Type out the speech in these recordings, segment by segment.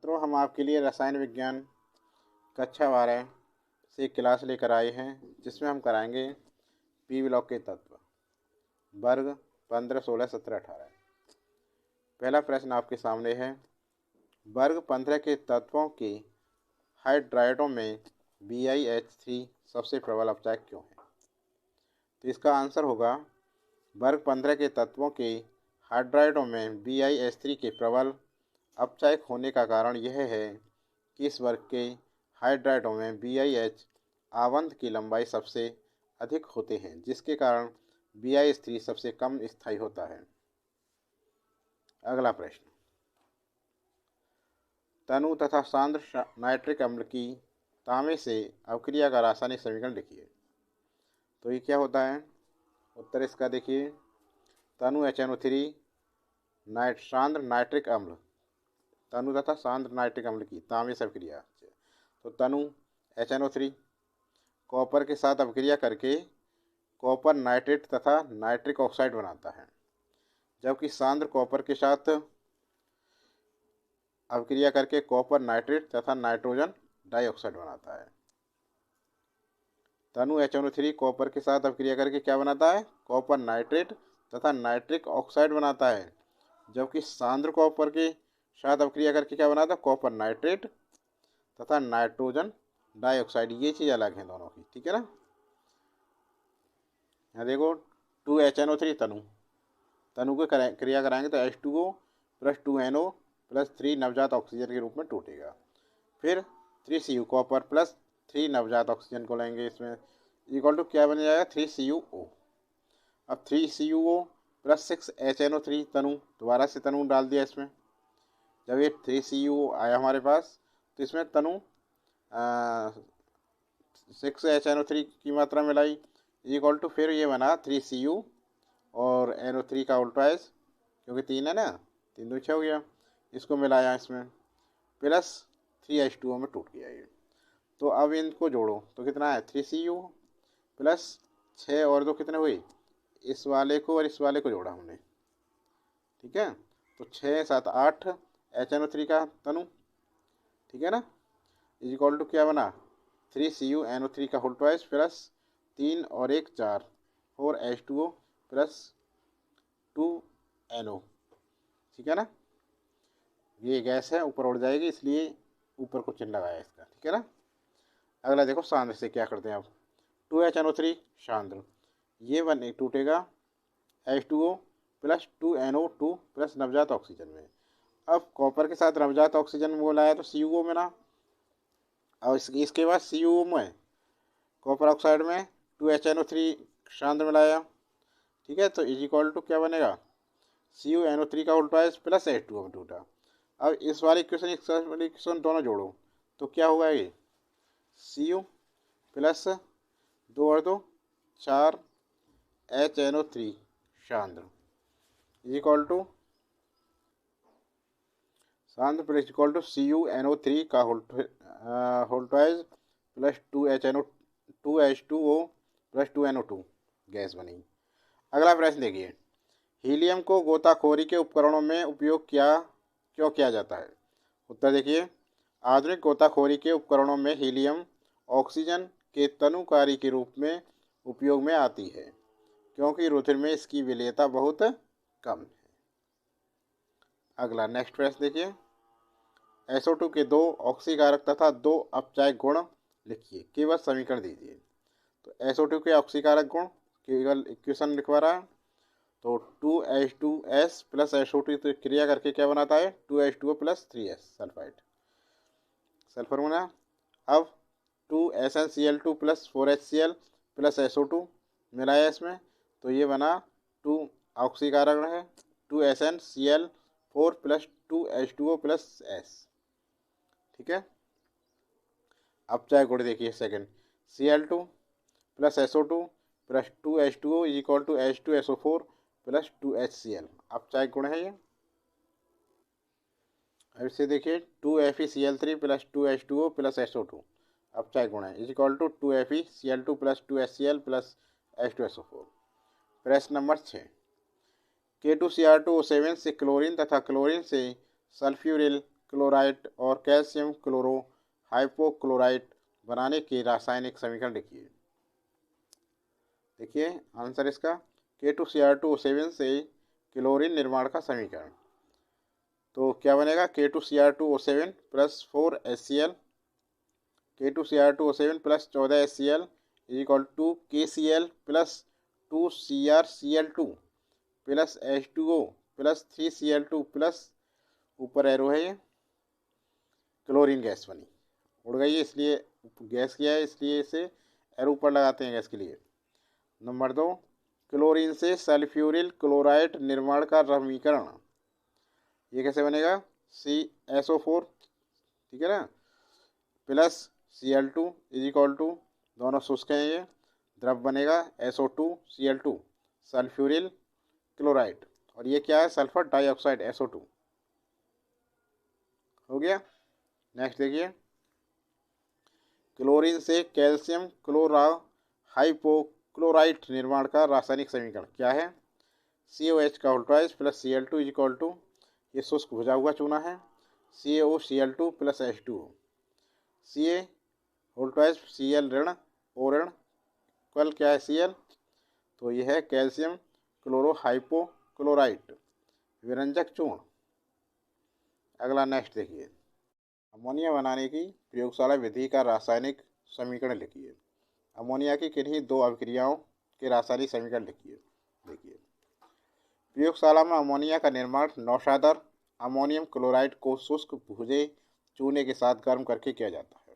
छात्रों, हम आपके लिए रसायन विज्ञान कक्षा 12 से क्लास लेकर आए हैं, जिसमें हम कराएंगे पी ब्लॉक के तत्व वर्ग 15, 16, 17, 18। पहला प्रश्न आपके सामने है, वर्ग 15 के तत्वों के हाइड्राइडों में BiH3 सबसे प्रबल अपचायक क्यों है? तो इसका आंसर होगा, वर्ग 15 के तत्वों के हाइड्राइडों में BiH3 के प्रबल अपचायक होने का कारण यह है कि इस वर्ग के हाइड्राइडों में BiH आवंत की लंबाई सबसे अधिक होते हैं, जिसके कारण BiH3 सबसे कम स्थायी होता है। अगला प्रश्न, तनु तथा सांद्र नाइट्रिक अम्ल की तांबे से अवक्रिया का रासायनिक समीकरण लिखिए। तो ये क्या होता है? उत्तर इसका देखिए, तनु HNO3 सांद्र नाइट्रिक अम्ल, तनु तथा सांद्र नाइट्रिक अम्ल की तांबे से अवक्रिया। तो तनु HNO3 कॉपर के साथ अवक्रिया करके कॉपर नाइट्रेट तथा नाइट्रिक ऑक्साइड बनाता है, जबकि सांद्र कॉपर के साथ अवक्रिया करके कॉपर नाइट्रेट तथा नाइट्रोजन डाइऑक्साइड बनाता है। तनु HNO3 कॉपर के साथ अवक्रिया करके क्या बनाता है? कॉपर नाइट्रेट तथा नाइट्रिक ऑक्साइड बनाता है, जबकि सांद्र कॉपर के साथ अवक्रिया करके क्या बनाता है? कॉपर नाइट्रेट तथा नाइट्रोजन डाइऑक्साइड। ये चीज़ अलग है दोनों की, ठीक है ना। यहाँ देखो, 2HNO3 तनु को क्रिया कराएंगे तो H2O + 2NO + 3 नवजात ऑक्सीजन के रूप में टूटेगा। फिर 3Cu कॉपर + 3 नवजात ऑक्सीजन को लेंगे, इसमें इक्वल टू क्या बन जाएगा? 3CuO। अब 3CuO + 6HNO3 दोबारा से तनु डाल दिया इसमें। जब ये 3CuO आया हमारे पास, तो इसमें तनु 6HNO3 की मात्रा मिलाई, इक्वल टू फिर ये बना 3Cu और NO3 का उल्टा एस, क्योंकि 3 है ना, 3 2 6 हो गया, इसको मिलाया इसमें, प्लस 3H2O में टूट गया ये। तो अब इनको जोड़ो तो कितना है? 3Cu + 6 और 2 कितने हुए? इस वाले को और इस वाले को जोड़ा हमने, ठीक है। तो 6 7 8 HNO3 का तनु, ठीक है ना, इक्वल टू क्या बना? 3Cu NO3 का होल ट्वाइस प्लस 3 और 1 4 और H2O + 2NO, ठीक है ना। ये गैस है, ऊपर उड़ जाएगी, इसलिए ऊपर को चिन्ह लगाया इसका, ठीक है ना। अगला देखो, सांद्र से क्या करते हैं अब। 2HNO3 सांद्र, ये बने टूटेगा H2O + 2NO2 + नवजात ऑक्सीजन में। अब कॉपर के साथ नवजात ऑक्सीजन में बोला है तो CuO में ना, और इसके बाद CuO में कॉपर ऑक्साइड में 2HNO3 सांद्र मिलाया, ठीक है। तो इक्वल टू क्या बनेगा? CuNO3 का उल्टा प्लस H2O में टूटा। अब इस वाले इक्वेशन दोनों जोड़ो तो क्या होगा? ये Cu + 2 और 2 4 HNO3 सांद्र इक्वल टू सांद्र प्लस इक्वल टू CuNO3 का whole twice + 2H2O + 2NO2 gas बनी। अगला प्रश्न देखिए, हीलियम को गोताखोरी के उपकरणों में उपयोग क्यों किया जाता है? उत्तर देखिए, आधुनिक गोताखोरी के उपकरणों में हीलियम ऑक्सीजन के तनुकारी के रूप में उपयोग में आती है, क्योंकि रुधिर में इसकी विलेयता बहुत कम है। अगला नेक्स्ट प्रश्न देखिए, SO2 के 2 ऑक्सीकारक तथा 2 अपचायक गुण लिखिए, केवल समीकरण दीजिए। तो SO2 के ऑक्सीकारक गुण केवल इक्वेशन लिखवा रहा है, तो 2H2S + SO2 तो क्रिया करके क्या बनाता है? 2H2O + 3S सल्फर बना। अब 2SnCl2 + 4HCl + SO2 मिलाया इसमें, तो ये बना 2 ऑक्सीकारक है 2SnCl4 + 2H2O + S, ठीक है। अपचायक गुण देखिए second, Cl2 + SO2 + 2H2O = H2SO4 + 2HCl, अपचायक गुण है ये। अब इसे देखिए, 2FeCl3 + 2H2O + SO2 अपचायक गुण है, equal to 2FeCl2 + 2HCl + H2SO4। प्रश्न नंबर 6, K2Cr2O7 से क्लोरीन तथा क्लोरीन से सल्फ्यूरिल क्लोराइड और कैल्शियम क्लोरो हाइपोक्लोराइट बनाने के रासायनिक समीकरण लिखिए। देखिए आंसर इसका K2Cr2O7 से क्लोरीन निर्माण का समीकरण। तो क्या बनेगा K2Cr2O7 plus 4HCl K2Cr2O7 plus 14HCl is equal to KCl plus 2CrCl2 plus H2O plus 3Cl2 plus ऊपर एरो है ये क्लोरीन गैस बनी, उड़ गई है इसलिए गैस किया है, इसलिए इसे एरो ऊपर लगाते हैं गैस के लिए। नंबर 2, क्लोरीन से सल्फ्यूरिल क्लोराइड निर्माण का समीकरण। ये कैसे बनेगा CSO4, ठीक है ना, plus Cl2 is equal to, दोनों शुष्क हैं ये, द्रव बनेगा SO2 Cl2 सल्फ्यूरिल क्लोराइड, और ये क्या है सल्फर डाइऑक्साइड SO2 हो गया। नेक्स्ट देखिए, क्लोरीन से कैल्शियम क्लोरा हाइपोक्लोराइट निर्माण का रासायनिक समीकरण क्या है। COH का whole twice plus Cl2 is equal to, ये शुष्क भुजा हुआ चूना है, CaOCl2 plus H2O, Ca whole twice Cl ऋण O ऋण कल क्या है Cl, तो ये है कैल्शियम क्लोरो हाइपोक्लोराइट विरंजक चूर्ण। अगला नेक्स्ट देखिए, अमोनिया बनाने की प्रयोगशाला विधि का रासायनिक समीकरण लिखिए। अमोनिया की किन्हीं दो अभिक्रियाओं के रासायनिक समीकरण लिखिए। देखिए, प्रयोगशाला में अमोनिया का निर्माण नौशादर अमोनियम क्लोराइड को शुष्क भुजे चूने के साथ गर्म करके किया जाता है।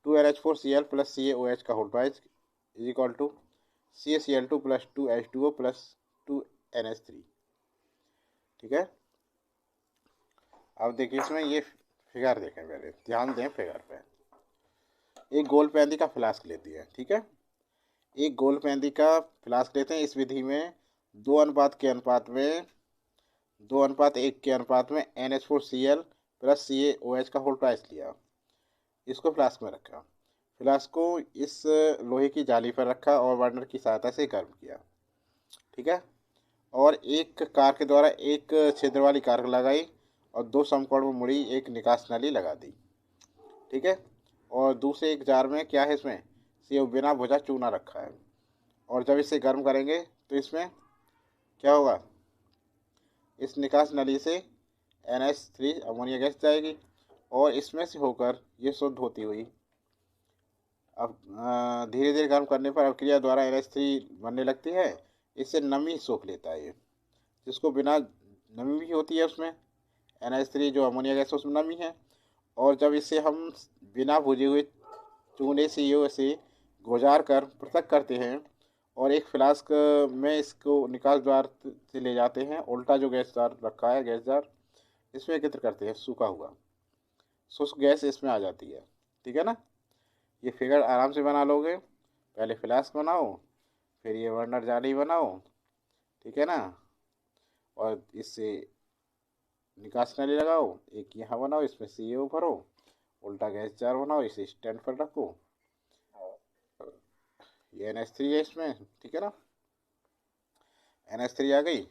2NH4Cl प्लस CaOH का whole twice is equal to CaCl2 plus 2H2O plus 2NH3, ठीक है। अब देखिए इसमें ये फिगर देखें, पहले ध्यान दें फिगर पे। एक गोल पेंदी का फ्लास्क लेती है, ठीक है, एक गोल पेंदी का फ्लास्क लेते हैं। इस विधि में 2:1 के अनुपात में NH4Cl प्लस CaOH का होल्ट्राइज लिया, इसको फ्लास्क में रखा, फ्लास्क को इस लोहे की जाली पर रखा और बर्नर की सहायता से गर्म किया, ठीक है, और एक कार के द्वारा एक छिद्र वाली कार लगाई और 2 समकोण में मुड़ी एक निकास नली लगा दी, ठीक है, और दूसरे एक जार में क्या है, इसमें से बिना भुजा चूना रखा है, और जब इसे गर्म करेंगे तो इसमें क्या होगा, इस निकास नली से NH3 अमोनिया गैस जाएगी और इसमें से होकर ये शुद्ध होती हुई अब धीरे धीरे गर्म करने पर अभिक्रिया द्वारा NH3 बनने लगती है। इससे नमी सोख लेता है ये, जिसको बिना नमी भी होती है उसमें, NH3 जो अमोनिया गैस उसमें नमी है, और जब इसे हम बिना भुजे हुए चूने से गुजार कर पृथक करते हैं और एक फ्लास्क में इसको निकास द्वार से ले जाते हैं, उल्टा जो गैस जार रखा है गैस जार, इसमें एकत्र करते हैं, सूखा हुआ शुष्क गैस इसमें आ जाती है, ठीक है ना। ये फिगर आराम से बना लोगे, पहले फ्लास्क बनाओ, फिर ये बर्नर जाली बनाओ, ठीक है ना, और इससे निकास नली लगाओ, एक यहाँ बनाओ, इसमें CO भरो, उल्टा गैस जार बनाओ, इसे स्टैंड पर रखो, ये NH3 है इसमें, ठीक है ना, NH3 आ गई,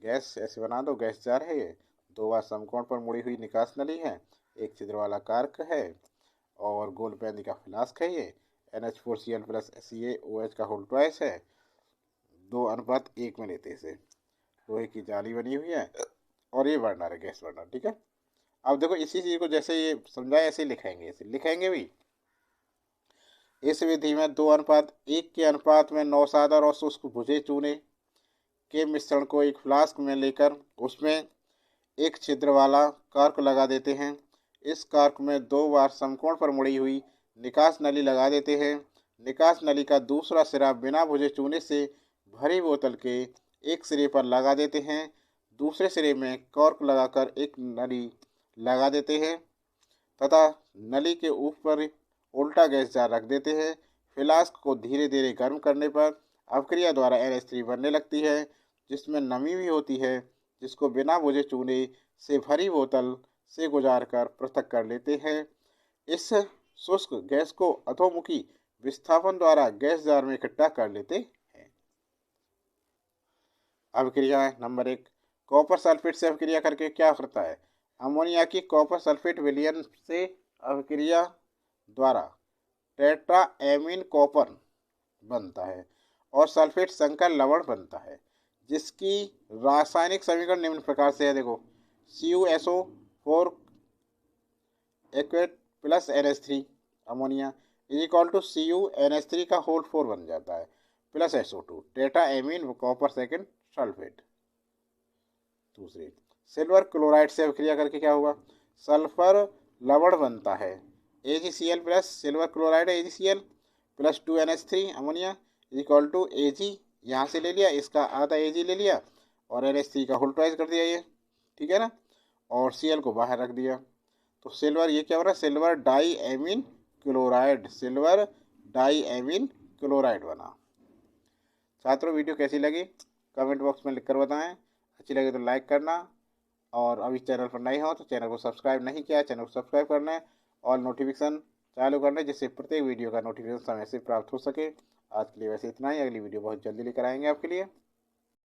गैस ऐसे बना दो, गैस जार है ये, 2 बार समकोण पर मुड़ी हुई निकास नली है, एक छिद्र वाला कार्क है और गोल पेंदी का फ्लास्क है, ये NH4Cl प्लस CaOH का होल्ट्राइज है, 2:1 में लेते इसे, लोहे की जाली बनी हुई है और ये बर्नर है, गैस बर्नर, ठीक है। अब देखो इसी चीज़ को जैसे ये समझाया ऐसे लिखेंगे, ऐसे लिखेंगे भी। इस विधि में 2:1 के अनुपात में नौसादर और शुष्क भुजे चूने के मिश्रण को एक फ्लास्क में लेकर उसमें एक छिद्र वाला कार्क लगा देते हैं। इस कार्क में 2 बार समकोण पर मुड़ी हुई निकास नली लगा देते हैं। निकास नली का दूसरा सिरा बिना भुजे चूने से भरी बोतल के एक सिरे पर लगा देते हैं, दूसरे सिरे में कॉर्क लगाकर एक नली लगा देते हैं तथा नली के ऊपर उल्टा गैस जार रख देते हैं। फ्लास्क को धीरे धीरे गर्म करने पर अभिक्रिया द्वारा NH3 बनने लगती है, जिसमें नमी भी होती है, जिसको बिना बुझे चूने से भरी बोतल से गुजार कर पृथक कर लेते हैं। इस शुष्क गैस को अधोमुखी विस्थापन द्वारा गैस जार में इकट्ठा कर लेते हैं। अभिक्रिया नंबर 1, कॉपर सल्फेट से अभिक्रिया करके क्या करता है, अमोनिया की कॉपर सल्फेट विलयन से अभिक्रिया द्वारा टेट्राएमीन कॉपर बनता है और सल्फेट संकर लवण बनता है, जिसकी रासायनिक समीकरण निम्न प्रकार से है। देखो, CuSO4 एक्वेट plus NH3 ammonia is equal to CuNH3 का होल 4 बन जाता है plus SO2 tetraammine copper second sulphate. दूसरी, सिल्वर क्लोराइड से अभिक्रिया करके क्या होगा, सल्फर लवण बनता है AgCl plus silver chloride AgCl plus 2NH3 ammonia is equal to Ag, यहाँ से ले लिया, इसका आधा Ag ले लिया और NH3 का होल ट्वाइस कर दिया ये, ठीक है ना, और Cl को बाहर रख दिया। तो सिल्वर ये क्या हो रहा है, silver di amine chloride, silver di amine chloride बना। छात्रों, वीडियो कैसी लगी कमेंट बॉक्स में लिखकर बताएं। अच्छी लगे तो लाइक करना, और अभी चैनल पर नए हो तो चैनल को सब्सक्राइब नहीं किया, चैनल को सब्सक्राइब करना है और नोटिफिकेशन चालू करना है, जिससे प्रत्येक वीडियो का नोटिफिकेशन समय से प्राप्त हो सके। आज के लिए वैसे इतना ही, अगली वीडियो बहुत जल्दी लेकर आएंगे आपके लिए।